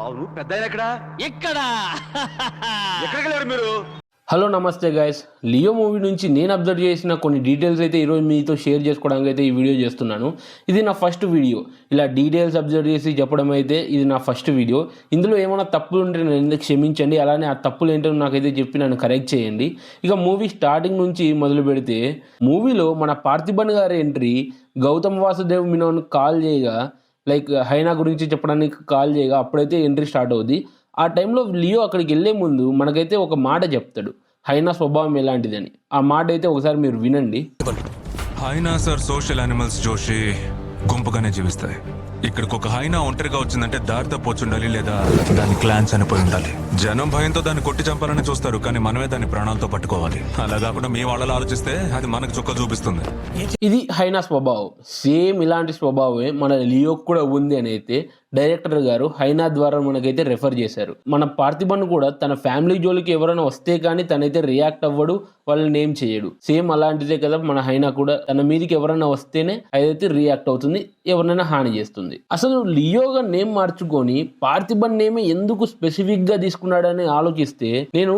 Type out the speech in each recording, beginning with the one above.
అవును పెద్దాయన ఇక్కడ ఎక్కడికి వెళ్ళారు మీరు? హలో నమస్తే గైస్, లియో మూవీ నుంచి నేను అబ్జర్వ్ చేసిన కొన్ని డీటెయిల్స్ అయితే ఈరోజు మీతో షేర్ చేసుకోవడానికి అయితే ఈ వీడియో చేస్తున్నాను. ఇది నా ఫస్ట్ వీడియో, ఇలా డీటెయిల్స్ అబ్జర్వ్ చేసి చెప్పడం అయితే ఇది నా ఫస్ట్ వీడియో. ఇందులో ఏమైనా తప్పులు ఉంటే నన్ను క్షమించండి, అలానే ఆ తప్పులు ఏంటో నాకైతే చెప్పి నన్ను కరెక్ట్ చేయండి. ఇక మూవీ స్టార్టింగ్ నుంచి మొదలు పెడితే, మూవీలో మన పార్థిబన్ గారి ఎంట్రీ గౌతమ్ వాసుదేవ్ మీనన్ కాల్ చేయగా, లైక్ హైనా గురించి చెప్పడానికి కాల్ చేయగా అప్పుడైతే ఎంట్రీ స్టార్ట్ అవుద్ది. ఆ టైంలో లియో అక్కడికి వెళ్ళే ముందు మనకైతే ఒక మాట చెప్తాడు, హైనా స్వభావం ఎలాంటిదని. ఆ మాట అయితే ఒకసారి మీరు వినండి. హైనా సార్ సోషల్ యానిమల్స్ జోషి గుంపుగానే జీవిస్తాయి. ఇక్కడికి ఒక హైనా ఒంటరిగా వచ్చిందంటే దారి తప్పొచ్చుండాలి, లేదా దాని క్లాన్స్ చనిపోయి ఉండాలి. జనం భయంతో దాన్ని కొట్టి చంపాలని చూస్తారు, కానీ మనమే దాన్ని ప్రాణాలతో పట్టుకోవాలి. అలా కాకుండా మీ వాళ్ళలో ఆలోచిస్తే అది మనకు చుక్క చూపిస్తుంది. ఇది హైనా స్వభావం. సేమ్ ఇలాంటి స్వభావమే మన లియోకి కూడా ఉంది అని అయితే డైరెక్టర్ గారు హైనా ద్వారా మనకైతే రెఫర్ చేశారు. మన పార్థిబన్ కూడా తన ఫ్యామిలీ జోలికి ఎవరైనా వస్తే కానీ తనైతే రియాక్ట్ అవ్వడు, వాళ్ళని ఏం చేయడు. సేమ్ అలాంటిదే కదా మన హైనా కూడా, తన మీదకి ఎవరైనా వస్తేనే అదైతే రియాక్ట్ అవుతుంది, ఎవరైనా హాని చేస్తుంది. అసలు లియోగా నేమ్ మార్చుకొని పార్థిబన్ నేమ్ ఎందుకు స్పెసిఫిక్ గా తీసుకున్నాడని ఆలోచిస్తే నేను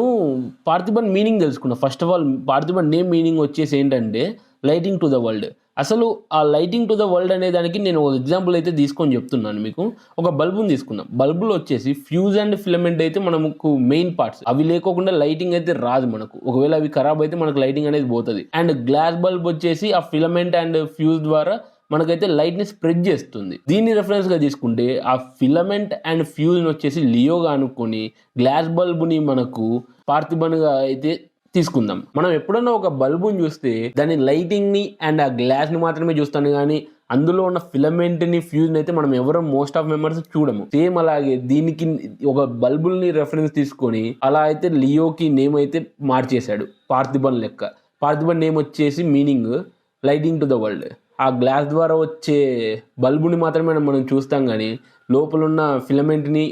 పార్థిబన్ మీనింగ్ తెలుసుకున్నా. First of all Parthiban name meaning వచ్చేసి ఏంటంటే లైటింగ్ టు ద వరల్డ్. అసలు ఆ లైటింగ్ టు ద వరల్డ్ అనే దానికి నేను ఒక ఎగ్జాంపుల్ అయితే తీసుకొని చెప్తున్నాను మీకు. ఒక బల్బుని తీసుకుందాం. బల్బులో వచ్చేసి ఫ్యూజ్ అండ్ ఫిలమెంట్ అయితే మనకు మెయిన్ పార్ట్స్. అవి లేకోకుండా లైటింగ్ అయితే రాదు మనకు. ఒకవేళ అవి ఖరాబ్ అయితే మనకు లైటింగ్ అనేది పోతుంది. అండ్ గ్లాస్ బల్బ్ వచ్చేసి ఆ ఫిలమెంట్ అండ్ ఫ్యూజ్ ద్వారా మనకైతే లైట్ ని స్ప్రెడ్ చేస్తుంది. దీన్ని రెఫరెన్స్ గా తీసుకుంటే ఆ ఫిలమెంట్ అండ్ ఫ్యూజ్ వచ్చేసి లియోగా అనుకొని గ్లాస్ బల్బ్ ని మనకు పార్థిబన్ గా అయితే తీసుకుందాం. మనం ఎప్పుడన్నా ఒక బల్బుని చూస్తే దాని లైటింగ్ ని అండ్ ఆ గ్లాస్ ని మాత్రమే చూస్తాను, కానీ అందులో ఉన్న ఫిలమెంట్ ని ఫ్యూజ్ అయితే మనం ఎవరో మోస్ట్ ఆఫ్ మెంబర్స్ చూడము. సేమ్ అలాగే దీనికి ఒక బల్బుల్ని రెఫరెన్స్ తీసుకొని అలా అయితే లియోకి నేమ్ అయితే మార్చేశాడు పార్థిబన్ లెక్క. పార్థిబన్ నేమ్ వచ్చేసి meaning lighting to the world. ఆ గ్లాస్ ద్వారా వచ్చే బల్బుని మాత్రమే మనం చూస్తాం, కానీ లోపల ఉన్న ఫిలమెంట్ని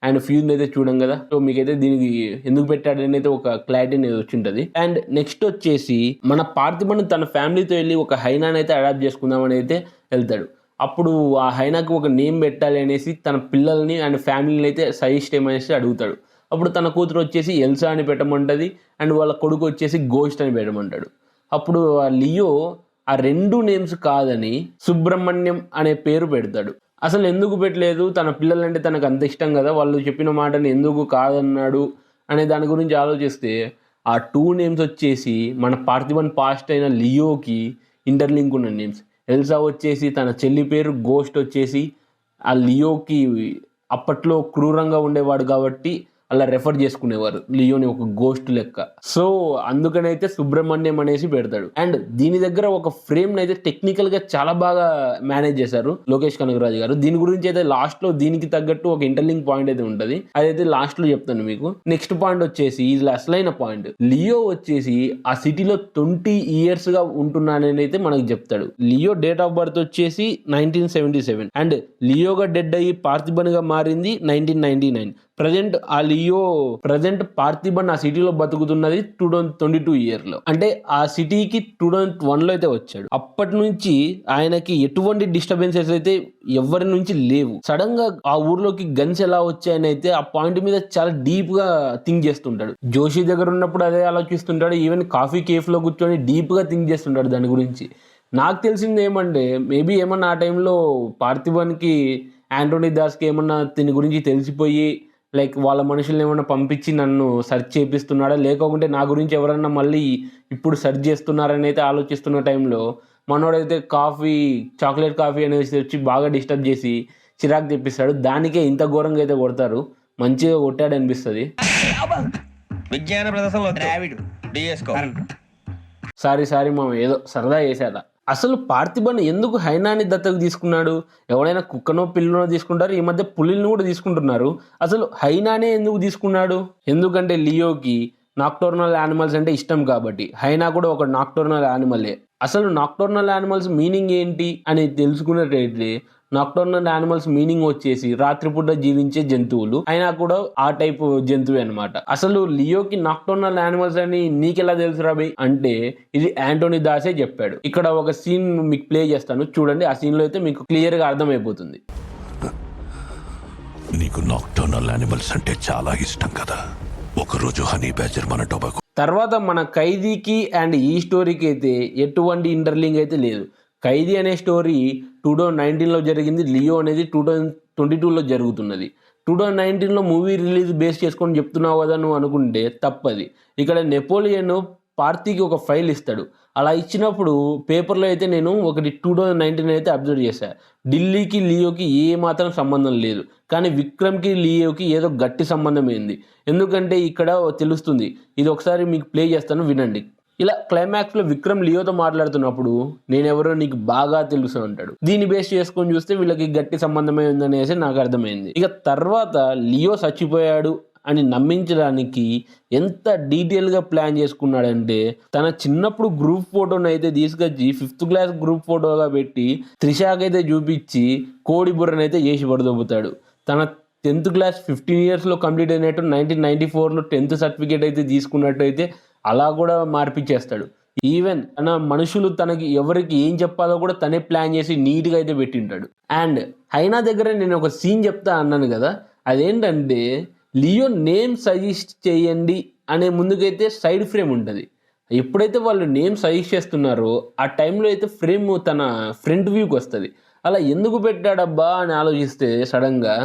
అండ్ ఫ్యూజ్ని అయితే చూడం కదా. సో మీకైతే దీనికి ఎందుకు పెట్టాడని అయితే ఒక క్లారిటీ అనేది వచ్చి ఉంటుంది. అండ్ నెక్స్ట్ వచ్చేసి మన పార్థిబన్ తన ఫ్యామిలీతో వెళ్ళి ఒక హైనాని అయితే అడాప్ట్ చేసుకుందామని అయితే వెళ్తాడు. అప్పుడు ఆ హైనాకి ఒక నేమ్ పెట్టాలి అనేసి తన పిల్లల్ని అండ్ ఫ్యామిలీని అయితే సజెస్ట్ ఏమనేసి అడుగుతాడు. అప్పుడు తన కూతురు వచ్చేసి ఎల్సా అని పెట్టమంటుంది, అండ్ వాళ్ళ కొడుకు వచ్చేసి గోస్ట్ అని పెట్టమంటాడు. అప్పుడు ఆ లియో ఆ రెండు నేమ్స్ కాదని సుబ్రహ్మణ్యం అనే పేరు పెడతాడు. అసలు ఎందుకు పెట్టలేదు, తన పిల్లలంటే తనకు అంత ఇష్టం కదా, వాళ్ళు చెప్పిన మాటని ఎందుకు కాదన్నాడు అనే దాని గురించి ఆలోచిస్తే ఆ టూ నేమ్స్ వచ్చేసి మన పార్థిబన్ పాస్ట్ అయిన లియోకి ఇంటర్లింక్ ఉన్న నేమ్స్. ఎల్సా వచ్చేసి తన చెల్లి పేరు, గోస్ట్ వచ్చేసి ఆ లియోకి అప్పట్లో క్రూరంగా ఉండేవాడు కాబట్టి అలా రెఫర్ చేసుకునేవారు లియోని ఒక గోస్ట్ లెక్క. సో అందుకనైతే సుబ్రహ్మణ్యం అనేసి పెడతాడు. అండ్ దీని దగ్గర ఒక ఫ్రేమ్ అయితే టెక్నికల్ గా చాలా బాగా మేనేజ్ చేశారు లోకేష్ కనగరాజు గారు. దీని గురించి అయితే లాస్ట్ లో దీనికి తగ్గట్టు ఒక ఇంటర్లింక్ పాయింట్ అయితే ఉంటది, అదైతే లాస్ట్ లో చెప్తాను మీకు. నెక్స్ట్ పాయింట్ వచ్చేసి ఇది అసలైన పాయింట్. లియో వచ్చేసి ఆ సిటీలో 20 years గా ఉంటున్నానని అయితే మనకి చెప్తాడు. లియో డేట్ ఆఫ్ బర్త్ వచ్చేసి 1977 అండ్ లియోగా డెడ్ అయ్యి పార్థిబన్ గా మారింది 1999. ప్రజెంట్ ఆ లియో పార్థిబన్ ఆ సిటీలో బతుకుతున్నది 2022 years లో. అంటే ఆ సిటీకి 2001 లో అయితే వచ్చాడు. అప్పటి నుంచి ఆయనకి ఎటువంటి డిస్టర్బెన్సెస్ అయితే ఎవరి నుంచి లేవు. సడన్ గా ఆ ఊర్లోకి గన్స్ ఎలా వచ్చాయని అయితే ఆ పాయింట్ మీద చాలా డీప్ గా థింక్ చేస్తుంటాడు. జోషి దగ్గర ఉన్నప్పుడు అదే ఆలోచిస్తుంటాడు. ఈవెన్ కాఫీ కేఫ్ లో కూర్చొని డీప్ గా థింక్ చేస్తుంటాడు దాని గురించి. నాకు తెలిసింది ఏమంటే మేబీ ఏమన్నా ఆ టైంలో పార్థిబన్కి యాంటోనీ దాస్కి ఏమన్నా దీని గురించి తెలిసిపోయి లైక్ వాళ్ళ మనుషుల్ని ఏమన్నా పంపించి నన్ను సెర్చ్ చేపిస్తున్నాడా, లేకపోతే నా గురించి ఎవరన్నా మళ్ళీ ఇప్పుడు సెర్చ్ చేస్తున్నారని అయితే ఆలోచిస్తున్న టైంలో మనోడైతే చాక్లెట్ కాఫీ అనేసి వచ్చి బాగా డిస్టర్బ్ చేసి చిరాకు తెప్పిస్తాడు. దానికే ఇంత ఘోరంగా అయితే కొడతారు. మంచిగా కొట్టాడు అనిపిస్తుంది. విజ్ఞాన ప్రదర్శనలో ద్రావిడు సారీ మామ, ఏదో సరదా చేసేదా. అసలు పార్థిబన్ ఎందుకు హైనాని దత్తకు తీసుకున్నాడు? ఎవడైనా కుక్కనో పిల్లనో తీసుకుంటారు, ఈ మధ్య పులిని కూడా తీసుకుంటున్నారు. అసలు హైనానే ఎందుకు తీసుకున్నాడు? ఎందుకంటే లియోకి నాక్టోర్నల్ యానిమల్స్ అంటే ఇష్టం కాబట్టి. హైనా కూడా ఒక నాక్టోర్నల్ యానిమలే. అసలు నాక్టోర్నల్ యానిమల్స్ మీనింగ్ ఏంటి అని తెలుసుకున్నట్టయితే నాక్టోర్నల్ యానిమల్స్ మీనింగ్ వచ్చేసి రాత్రిపూట జీవించే జంతువులు. అయినా కూడా ఆ టైప్ జంతువు అనమాట. అసలు లియోకి నాక్టోర్నల్ యానిమల్స్ అని నీకెలా తెలుసు రాబీ అంటే ఇది యాంటోనీ దాసే చెప్పాడు. ఇక్కడ ఒక సీన్ మీకు ప్లే చేస్తాను చూడండి. ఆ సీన్ లో అయితే మీకు క్లియర్ గా అర్థమైపోతుంది. నీకు నాక్టర్నల్ యానిమల్స్ అంటే చాలా ఇష్టం కదా. ఒకరోజు హనీ బ్యాచర్ మన టొబాకో తర్వాత మన ఖైదీకి అండ్ ఈ స్టోరీకి అయితే ఎటువంటి ఇంటర్లింక్ అయితే లేదు. ఖైదీ అనే స్టోరీ 2019లో జరిగింది, లియో అనేది 2022లో జరుగుతున్నది. 2019లో మూవీ రిలీజ్ బేస్ చేసుకొని చెప్తున్నావు కదా నువ్వు అనుకుంటే తప్పది. ఇక్కడ నెపోలియన్ పార్థీకి ఒక ఫైల్ ఇస్తాడు. అలా ఇచ్చినప్పుడు పేపర్లో అయితే నేను ఒకటి 2019 అయితే అబ్జర్వ్ చేశాను. ఢిల్లీకి లియోకి ఏ మాత్రం సంబంధం లేదు, కానీ విక్రమ్కి లియోకి ఏదో గట్టి సంబంధం ఏంది. ఎందుకంటే ఇక్కడ తెలుస్తుంది. ఇది ఒకసారి మీకు ప్లే చేస్తాను వినండి. ఇలా క్లైమాక్స్లో విక్రమ్ లియోతో మాట్లాడుతున్నప్పుడు నేనెవరో నీకు బాగా తెలుసు అంటాడు. దీన్ని బేస్ చేసుకొని చూస్తే వీళ్ళకి గట్టి సంబంధమే ఉందనేసి నాకు అర్థమైంది. ఇక తర్వాత లియో చచ్చిపోయాడు అని నమ్మించడానికి ఎంత డీటెయిల్గా ప్లాన్ చేసుకున్నాడంటే తన చిన్నప్పుడు గ్రూప్ ఫోటోని అయితే తీసుకొచ్చి 5th క్లాస్ గ్రూప్ ఫోటోగా పెట్టి త్రిషాకి అయితే చూపించి కోడి బుర్రని అయితే చేసి పడదొబ్బుతాడు. తన 10th క్లాస్ 15 yearsలో కంప్లీట్ అయినట్టు 1994లో 10th సర్టిఫికేట్ అయితే తీసుకున్నట్టు అయితే అలా కూడా మార్పిచ్చేస్తాడు. ఈవెన్ తన మనుషులు తనకి ఎవరికి ఏం చెప్పాలో కూడా తనే ప్లాన్ చేసి నీట్గా అయితే పెట్టింటాడు. అండ్ హైనా దగ్గర నేను ఒక సీన్ చెప్తా అన్నాను కదా, అదేంటంటే లియో నేమ్ సజెస్ట్ చేయండి అనే ముందుకైతే సైడ్ ఫ్రేమ్ ఉంటుంది. ఎప్పుడైతే వాళ్ళు నేమ్ సజెస్ట్ చేస్తున్నారో ఆ టైంలో అయితే ఫ్రేమ్ తన ఫ్రంట్ వ్యూకి వస్తుంది. అలా ఎందుకు పెట్టాడబ్బా అని ఆలోచిస్తే సడన్గా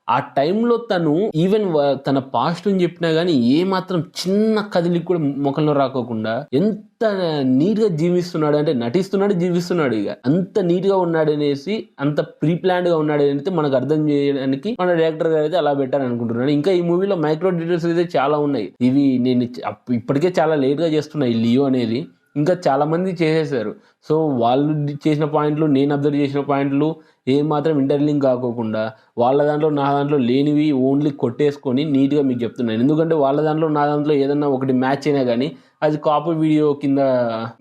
ఆ టైంలో తను ఈవెన్ తన పాస్ట్ అని చెప్పినా కానీ ఏ మాత్రం చిన్న కదిలికి కూడా ముఖంలో రాకోకుండా ఎంత నీట్గా జీవిస్తున్నాడు అంటే నటిస్తున్నాడు, జీవిస్తున్నాడు. ఇక అంత నీట్గా ఉన్నాడు అనేసి, అంత ప్రీ ప్లాన్డ్గా ఉన్నాడు అనేది మనకు అర్థం చేయడానికి మన డైరెక్టర్ గారు అయితే అలా పెట్టారని అనుకుంటున్నాను. ఇంకా ఈ మూవీలో మైక్రో డీటెయిల్స్ అయితే చాలా ఉన్నాయి. ఇవి నేను ఇప్పటికే చాలా లేట్గా చేస్తున్నా ఈ లియో అనేది. ఇంకా చాలామంది చేసేసారు. సో వాళ్ళు చేసిన పాయింట్లు, నేను అబ్జర్వ్ చేసిన పాయింట్లు ఏమాత్రం ఇంటర్లింక్ కాకోకుండా వాళ్ళ దాంట్లో నా దాంట్లో లేనివి ఓన్లీ కొట్టేసుకొని నీట్గా మీకు చెప్తున్నాను. ఎందుకంటే వాళ్ళ దాంట్లో నా దాంట్లో ఏదన్నా ఒకటి మ్యాచ్ అయినా కానీ అది కాపీ వీడియో కింద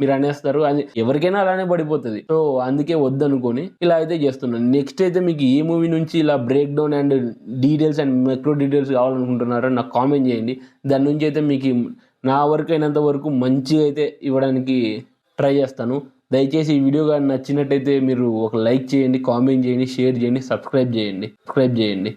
మీరు అనేస్తారు. అది ఎవరికైనా అలానే పడిపోతుంది. సో అందుకే వద్దనుకొని ఇలా అయితే చేస్తున్నాను. నెక్స్ట్ అయితే మీకు ఏ మూవీ నుంచి ఇలా break down and details and micro details కావాలనుకుంటున్నారో నాకు కామెంట్ చేయండి. దాని నుంచి అయితే మీకు నా వరకు అయినంత వరకు మంచిగా అయితే ఇవ్వడానికి ట్రై చేస్తాను. దయచేసి ఈ వీడియో కానీ నచ్చినట్టయితే మీరు ఒక లైక్ చేయండి, కామెంట్ చేయండి, షేర్ చేయండి, సబ్స్క్రైబ్ చేయండి.